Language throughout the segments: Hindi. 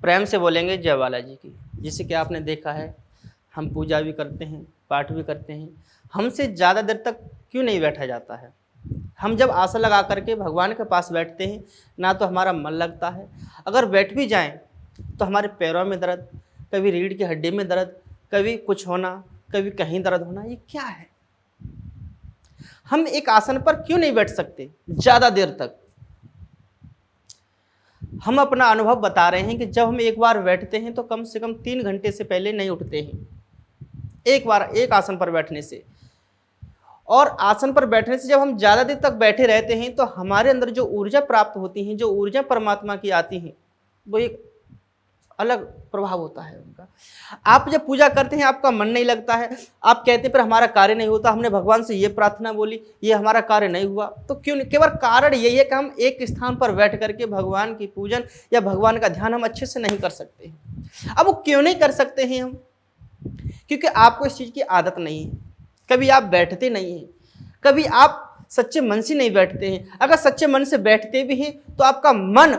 प्रेम से बोलेंगे जय बालाजी की। जैसे कि आपने देखा है, हम पूजा भी करते हैं, पाठ भी करते हैं, हमसे ज़्यादा देर तक क्यों नहीं बैठा जाता है? हम जब आसन लगा करके भगवान के पास बैठते हैं, ना तो हमारा मन लगता है, अगर बैठ भी जाएं तो हमारे पैरों में दर्द, कभी रीढ़ की हड्डी में दर्द, कभी कुछ होना, कभी कहीं दर्द होना। ये क्या है? हम एक आसन पर क्यों नहीं बैठ सकते ज़्यादा देर तक? हम अपना अनुभव बता रहे हैं कि जब हम एक बार बैठते हैं तो कम से कम 3 घंटे से पहले नहीं उठते हैं, एक बार एक आसन पर बैठने से। और आसन पर बैठने से जब हम ज़्यादा देर तक बैठे रहते हैं तो हमारे अंदर जो ऊर्जा प्राप्त होती है, जो ऊर्जा परमात्मा की आती है, वो एक अलग प्रभाव होता है उनका। आप जब पूजा करते हैं आपका मन नहीं लगता है, आप कहते हैं पर हमारा कार्य नहीं होता, हमने भगवान से ये प्रार्थना बोली, ये हमारा कार्य नहीं हुआ। तो क्यों नहीं? केवल कारण यही है कि हम एक स्थान पर बैठ करके भगवान की पूजन या भगवान का ध्यान हम अच्छे से नहीं कर सकते हैं। अब वो क्यों नहीं कर सकते हैं हम? क्योंकि आपको इस चीज़ की आदत नहीं है, कभी आप बैठते नहीं हैं, कभी आप सच्चे मन से नहीं बैठते हैं। अगर सच्चे मन से बैठते भी हैं तो आपका मन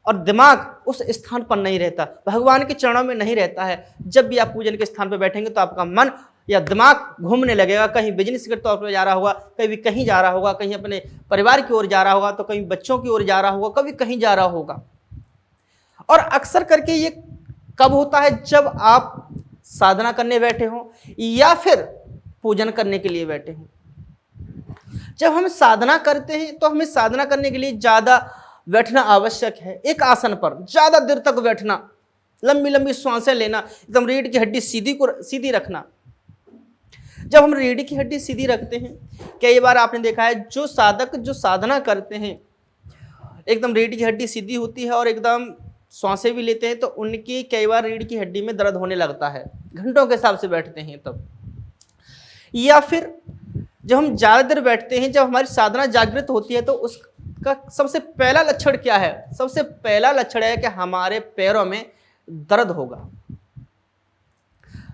और दिमाग उस स्थान पर नहीं रहता, भगवान के चरणों में नहीं रहता है। जब भी आप पूजन के स्थान पर बैठेंगे तो आपका मन या दिमाग घूमने लगेगा, कहीं बिजनेस के तौर पर जा रहा होगा, कभी कहीं जा रहा होगा, कहीं अपने परिवार की ओर जा रहा होगा, तो कहीं बच्चों की ओर जा रहा होगा, कभी कहीं जा रहा होगा। और अक्सर करके ये कब होता है? जब आप साधना करने बैठे हों या फिर पूजन करने के लिए बैठे हों। जब हम साधना करते हैं तो हमें साधना करने के लिए ज़्यादा बैठना आवश्यक है। एक आसन पर ज़्यादा देर तक बैठना, लंबी लंबी सांसें लेना, एकदम रीढ़ की हड्डी सीधी रखना। जब हम रीढ़ की हड्डी सीधी रखते हैं, कई बार आपने देखा है जो साधक जो साधना करते हैं एकदम रीढ़ की हड्डी सीधी होती है और एकदम सांसें भी लेते हैं, तो उनकी कई बार रीढ़ की हड्डी में दर्द होने लगता है, घंटों के हिसाब से बैठते हैं तब। या फिर जब हम ज़्यादा देर बैठते हैं, जब हमारी साधना जागृत होती है, तो उसका सबसे पहला लक्षण क्या है? सबसे पहला लक्षण है कि हमारे पैरों में दर्द होगा,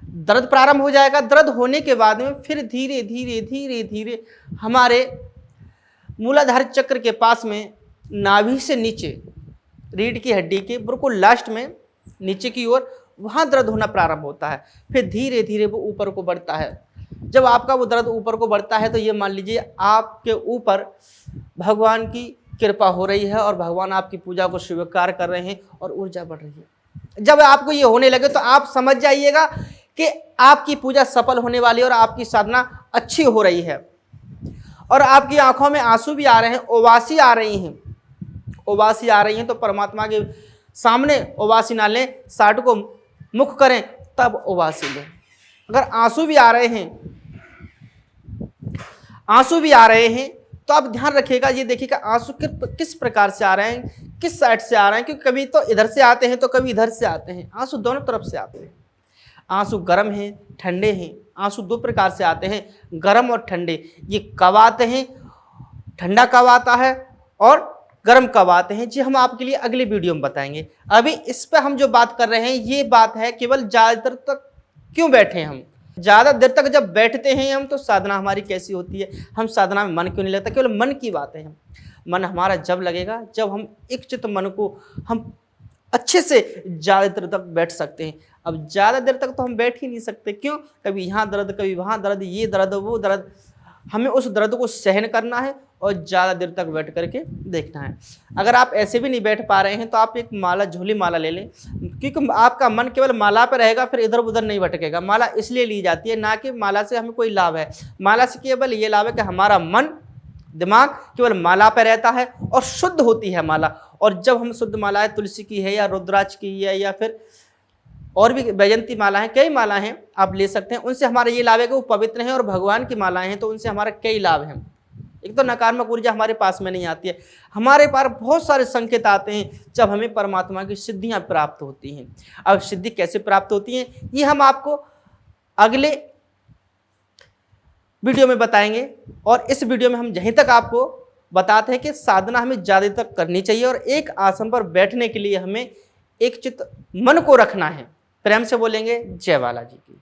दर्द प्रारंभ हो जाएगा। दर्द होने के बाद में फिर धीरे धीरे धीरे धीरे हमारे मूलाधार चक्र के पास में नाभि से नीचे रीढ़ की हड्डी के बिल्कुल लास्ट में नीचे की ओर वहाँ दर्द होना प्रारंभ होता है। फिर धीरे धीरे वो ऊपर को बढ़ता है। जब आपका वो दर्द ऊपर को बढ़ता है तो ये मान लीजिए आपके ऊपर भगवान की कृपा हो रही है और भगवान आपकी पूजा को स्वीकार कर रहे हैं और ऊर्जा बढ़ रही है। जब आपको ये होने लगे तो आप समझ जाइएगा कि आपकी पूजा सफल होने वाली है और आपकी साधना अच्छी हो रही है। और आपकी आंखों में आंसू भी आ रहे हैं, उबासी आ रही हैं, उबासी आ रही हैं, तो परमात्मा के सामने उबासी ना लें, साठ को मुख करें तब उबासी लें। अगर आंसू भी आ रहे हैं, आंसू भी आ रहे हैं, तो आप ध्यान रखिएगा, ये देखिएगा आंसू किस प्रकार से आ रहे हैं, किस साइड से आ रहे हैं, क्योंकि कभी तो इधर से आते हैं तो कभी इधर से आते हैं। आंसू दोनों तरफ से आते हैं। आंसू गर्म हैं, ठंडे हैं। आंसू दो प्रकार से आते हैं, गर्म और ठंडे। ये कब आते हैं, ठंडा कब आता है और गर्म कब आते हैं, जी हम आपके लिए अगले वीडियो में बताएंगे। अभी इस पर हम जो बात कर रहे हैं ये बात है केवल ज़्यादा देर तक क्यों बैठे हम। ज़्यादा देर तक जब बैठते हैं हम तो साधना हमारी कैसी होती है, हम साधना में मन क्यों नहीं लगता, केवल मन की बात है। मन हमारा जब लगेगा जब हम एक चित्त मन को हम अच्छे से ज़्यादा देर तक बैठ सकते हैं। अब ज़्यादा देर तक तो हम बैठ ही नहीं सकते, क्यों? कभी यहाँ दर्द, कभी वहाँ दर्द, ये दर्द, वो दर्द। हमें उस दर्द को सहन करना है और ज़्यादा देर तक बैठ करके देखना है। अगर आप ऐसे भी नहीं बैठ पा रहे हैं तो आप एक माला, झोली माला ले लें, क्योंकि आपका मन केवल माला पर रहेगा, फिर इधर उधर नहीं भटकेगा। माला इसलिए ली जाती है, ना कि माला से हमें कोई लाभ है। माला से केवल ये लाभ है कि हमारा मन दिमाग केवल माला पर रहता है और शुद्ध होती है माला। और जब हम शुद्ध माला है, तुलसी की है या रुद्राक्ष की है या फिर और भी वैजंती माला है, कई माला हैं आप ले सकते हैं, उनसे हमारा ये लाभ है कि वो पवित्र हैं। और भगवान की मालाएं हैं तो उनसे हमारा कई लाभ हैं। एक तो नकारात्मक ऊर्जा हमारे पास में नहीं आती है, हमारे पास बहुत सारे संकेत आते हैं जब हमें परमात्मा की सिद्धियां प्राप्त होती हैं। अब सिद्धि कैसे प्राप्त होती हैं ये हम आपको अगले वीडियो में बताएंगे। और इस वीडियो में हम यहीं तक आपको बताते हैं कि साधना हमें ज़्यादा तक करनी चाहिए और एक आसन पर बैठने के लिए हमें एक चित्त मन को रखना है। प्रेम से बोलेंगे जय बालाजी की।